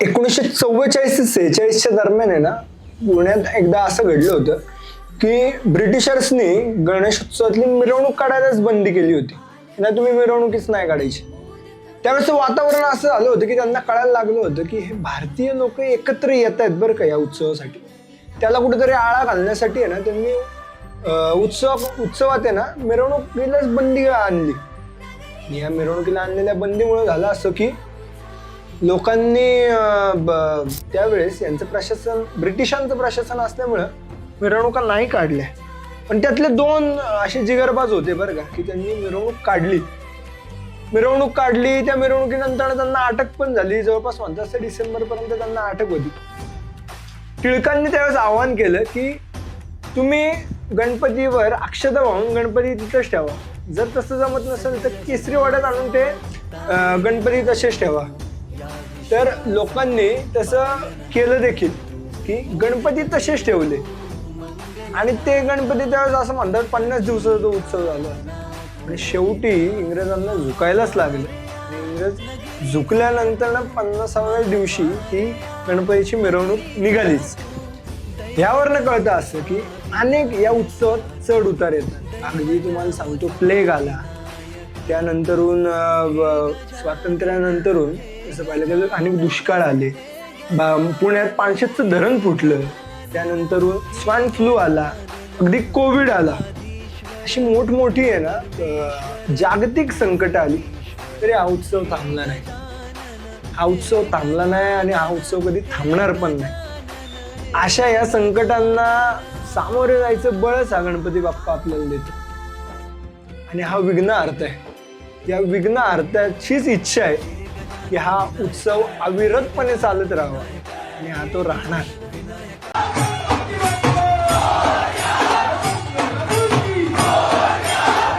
1944 ते 46च्या दरम्यान आहे ना, पुण्यात एकदा असं घडलं होतं की ब्रिटिशर्सनी गणेशोत्सवातली मिरवणूक काढायलाच बंदी केली होती. नाही, तुम्ही मिरवणुकीच नाही काढायची. त्यावेळेस वातावरण असं झालं होतं की त्यांना कळायला लागलं होतं की हे भारतीय लोक एकत्र येत आहेत बरं का या उत्सवासाठी. त्याला कुठेतरी आळा घालण्यासाठी आहे ना, त्यांनी उत्सवात आहे ना मिरवणुकीलाच बंदी आणली. या मिरवणुकीला आणलेल्या बंदीमुळे झालं असं की लोकांनी त्यावेळेस यांचं प्रशासन, ब्रिटिशांचं प्रशासन असल्यामुळं मिरवणुका नाही काढल्या. पण त्यातले दोन असे जिगरबाज होते बरं का, की त्यांनी मिरवणूक काढली. त्या मिरवणुकीनंतर त्यांना अटक पण झाली. जवळपास 50 डिसेंबरपर्यंत त्यांना अटक होती. टिळकांनी त्यावेळेस आवाहन केलं की तुम्ही गणपतीवर अक्षता वाहून गणपती तिथंच ठेवा. जर तसं जमत नसेल तर केसरी वाड्यात आणून ते गणपती तसेच ठेवा. तर लोकांनी तसं केलं देखील की गणपती तसेच ठेवले. आणि ते गणपती त्यावेळेस असं म्हणतात 50 दिवसाचा तो उत्सव झाला. आणि शेवटी इंग्रजांना झुकायलाच लागलं. इंग्रज झुकल्यानंतर 50व्या दिवशी ही गणपतीची मिरवणूक निघालीच. यावरनं कळतं असं की अनेक या उत्सवात चढ उतार येतात. अगदी तुम्हाला सांगतो, प्लेग आला, त्यानंतरून स्वातंत्र्यानंतरून असं पाहिलं गेलं अनेक दुष्काळ आले, पुण्यात पानशेतचं धरण फुटलं, त्यानंतरून स्वाइन फ्लू आला, अगदी कोविड आला. अशी मोठमोठी आहे ना जागतिक संकट आली, तरी हा उत्सव थांबला नाही. आणि हा उत्सव कधी थांबणार पण नाही. अशा या संकटांना सामोरे जायचं बळच हा गणपती बाप्पा आपल्याला देतो. आणि हा विघ्नहर्ता आहे. या विघ्नहर्त्याचीच इच्छा आहे की हा उत्सव अविरतपणे चालत राहावा, आणि हा तो राहणार.